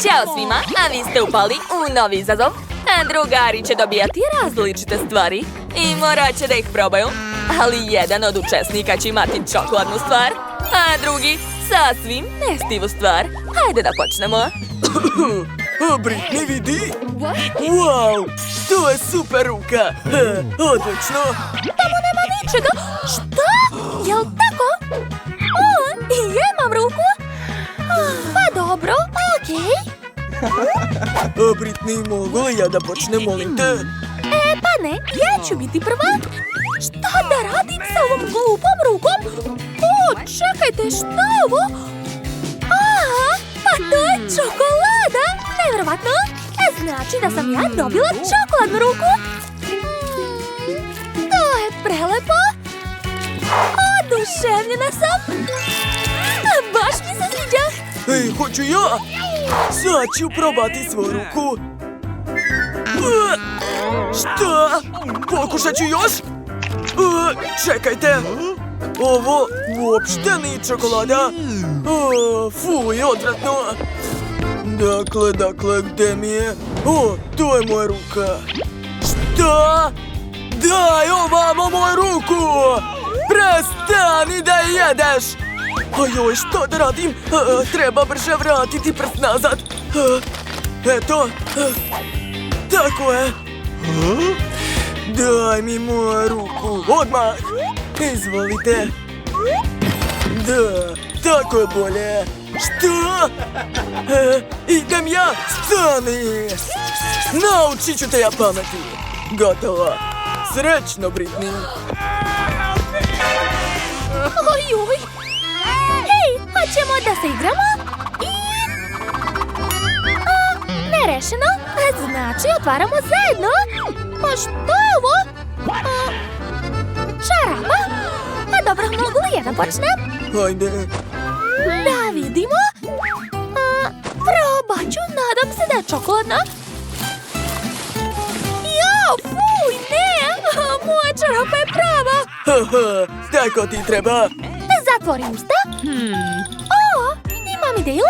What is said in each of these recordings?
Ćao svima, a vi ste upali u novi izazov. Drugari će dobijati različite stvari i morat će da ih probaju. Ali jedan od učesnika će imati čokoladnu stvar, a drugi sasvim nestivu stvar. Hajde da počnemo. Britney, vidi! Wow, to je super ruka! Odlično! Tamo nema ničega! Šta? Jel tako? I imam ruku? Pa dobro, okej. Britney, mogu li ja da počnem, molim te? Pa ne, ja ću biti prva. Šta da radim sa ovom glupom rukom? Čekajte, šta je ovo? Pa to je čokolada! Nevjerovatno! Znači da sam ja dobila čokoladnu ruku? To je prelepo! Oduševljena sam! Baš mi se sviđa! Ej, hoću ja! Sad ću probati svoju ruku. Šta? Pokušat ću još? Čekajte! Ovo uopšte nije čokolada. Fuj, odvratno. Dakle, gde mi je? To je moja ruka. Šta? Daj ovamo moju ruku! Prestani da je jedeš! Ajoj, što da radim? Treba brže vratiti prst nazad. Eto. Tako je. Daj mi moju ruku. Odmah. Izvolite. Da, tako je bolje. Što? Idem ja. Stani. Naučit ću te ja pameti. Gotovo. Srećno, Britney. Ojoj. Hej, hoćemo da se igramo? Nerešeno. Znači, otvaramo zajedno. Što je ovo? Čarapa? Pa dobro, mogu li ja da počnem? Hajde. Da vidimo. Probat ću, nadam se da je čokoladna. Jao, fuj, ne! Moja čarapa je prava. Tako ti treba. Zatvori usta. Imam ideju.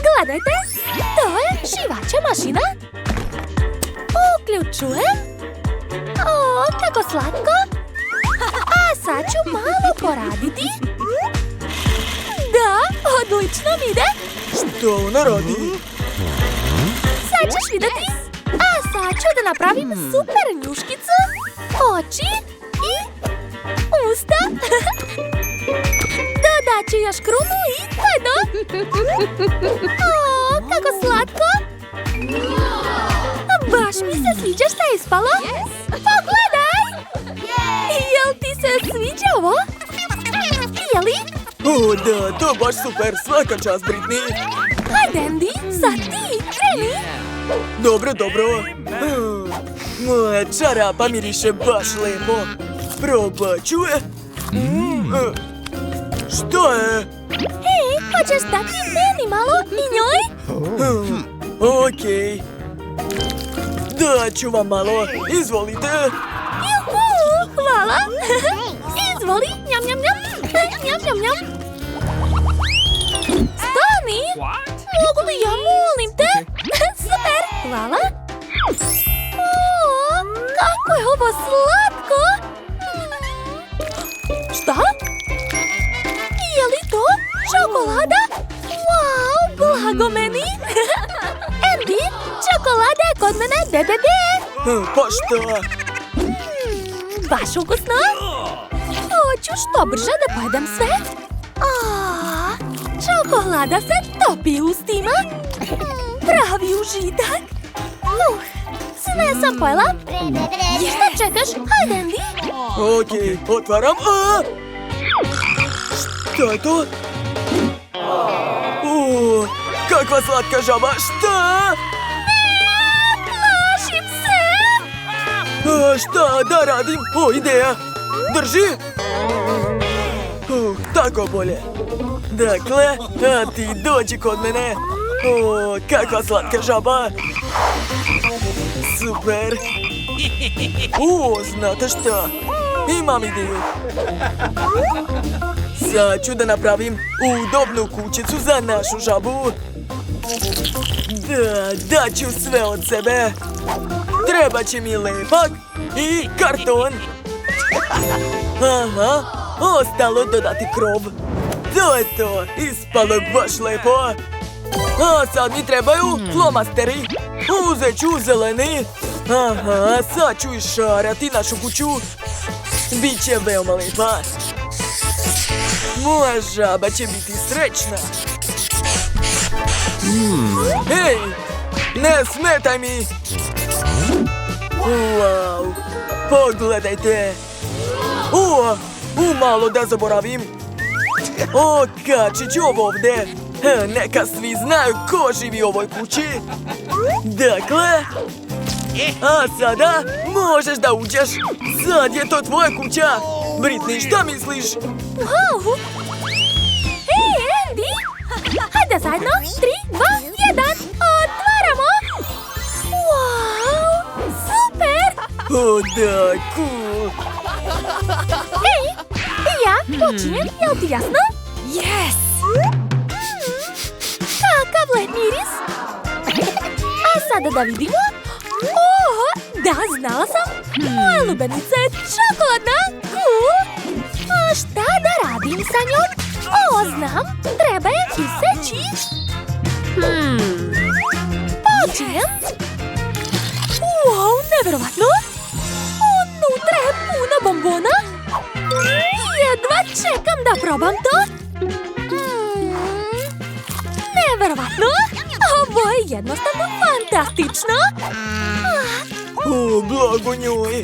Gledajte, to je šivaća mašina. Uključujem. Kako slatko. A sad ću malo poraditi. Da, odlično mi ide. Što ona radi? Sad ćeš vidjeti. A sad ću da napravim super njuškicu. Oči i usta. Dodat ću još krunu i hajde. Kako slatko. Baš mi se sviđa šta je ispalo. Pogledaj. Jel ti se sviđa ovo? Jeli? Da, to baš super. Svaka čast, Britney. Hajde, Andy, sad ti, kreni. Dobro. Moja čarapa miriše baš lepo. Probat ću je. Što je? Hej, hoćeš dati meni malo i njoj? Okej. Daću vam malo. Izvolite. Juhu, hvala. Izvoli, njam, njam, njam. Njam, njam, njam. Stani. Mogu li ja, molim te? Super, hvala. Kako je ovo slatko. Šta? Je li to čokolada? Wow, blago meni. Andy, čokolada je kod mene debebe. Pa šta? Baš ukusno. Hoću što brže da pojedem sve. Čokolada se topi u ustima. Pravi užitak. Sve sam pojela. Šta čekaš? Hajde, Andy. Okej, otvaram. Šta je to? Kakva slatka žaba. Šta? Plašim se. Šta da radim? Ideja. Drži. Tako bolje. Dakle, a ti dođi kod mene. Kakva slatka žaba. Super. Znate šta? Imam ideju. Sad ću da napravim udobnu kućicu za našu žabu. Da, daću sve od sebe. Treba će mi lepak i karton. Aha, ostalo dodati krov. To je to, ispalo je baš lepo. A sad mi trebaju flomasteri. Uzet ću zeleni. Aha, sad ću išarati našu kuću. Biće veoma lepa. Moja žaba će biti srećna. Hej, ne smetaj mi. Wow, pogledajte. Malo da zaboravim. Okačit ću ovo ovdje. Neka svi znaju ko živi u ovoj kući. Dakle, a sada možeš da uđeš. Sad je to tvoja kuća. Britney, šta misliš? Wow! Hej, Andy! Hajde zajedno! 3, 2, 1! Otvaramo! Wow! Super! O da, cool. Hej! Ja počinjem, jel ti jasno? Yes! Kakav lep miris! A sada da vidimo. Da, znala sam. Moja lubenica je čokoladna. Cool. A šta da radim sa njom? Znam. Treba je iseći. Počinjem. Wow, neverovatno. Unutra je puno bombona. Jedva čekam da probam to. Neverovatno. Ovo je jednostavno fantastično. O, blago njoj.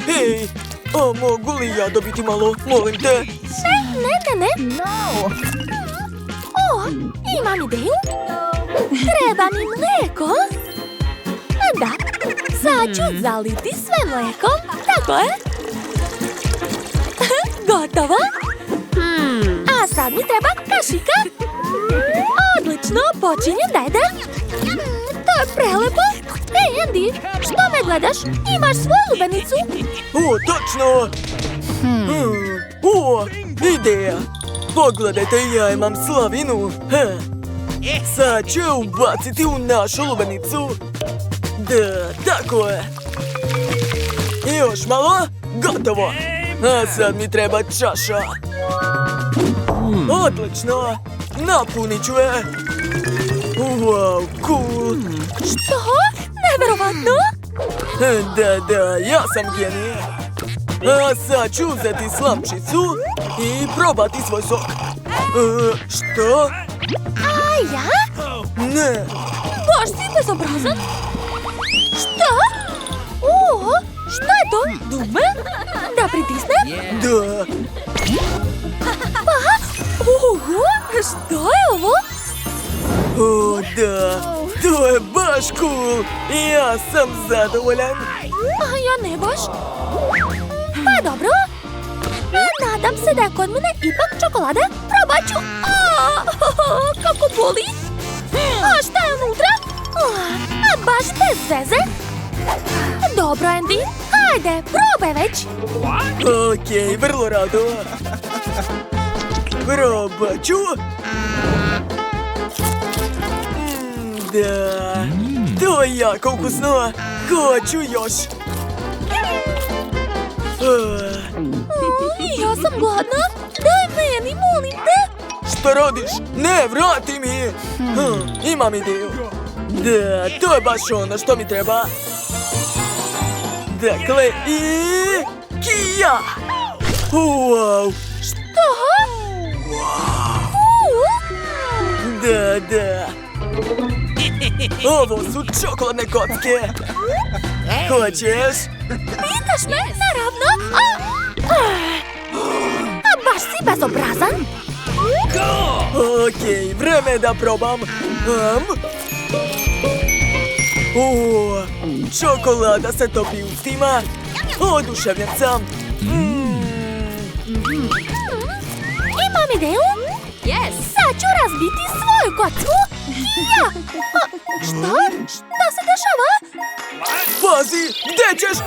Hej, a mogu li ja dobiti malo, molim te? Ne. O, imam ideju. Treba mi mlijeko. Da, sad ću zaliti sve mlijekom. Tako je. Gotovo. A sad mi treba kašika. Odlično, počinjem da jedem. To je prelepo. Hej, Andy, što me gledaš? Imaš svoju lubenicu? O, točno. O, ideja. Pogledajte, ja imam slavinu. Sad ću je ubaciti u našu lubenicu. Da, tako je. Još malo, gotovo. A sad mi treba čaša. Odlično. Napunit ću je. Wow, cool. Što? Neverovatno? Da, ja sam genije. A sad ću uzeti slamčicu i probati svoj sok. Što? A ja? Ne. Baš si bezobrazan. Što? O, šta je to? Dugme? Da pritisnem? Da. Oho, što je ovo? O, da. To je baš cool. Ja sam zadovoljan. A ja ne baš. Pa dobro. Nadam se da je kod mene ipak čokolada. Probat ću. Kako boli. A šta je unutra? A baš bez veze. Dobro, Andy. Hajde, probaj već. Okej, vrlo rado. Probat ću. Da, to je jako ukusno. Hoću još. Ja sam gladna. Daj meni, molim te. Šta radiš? Ne, vrati mi. Imam ideju. Da, to je baš ono što mi treba. Dakle, i... Kija! Wow! Što? Da. Ovo su čokoladne kocke. Hoćeš? Pitaš me? Naravno. A baš si bezobrazan. Okej, vreme da probam. Čokolada se topi ustima. Oduševljen sam. Imam ideju. Yes! Sad ću razbiti svoju kocku. Ja! Šta? Šta se dešava? Pazi, gde ćeš?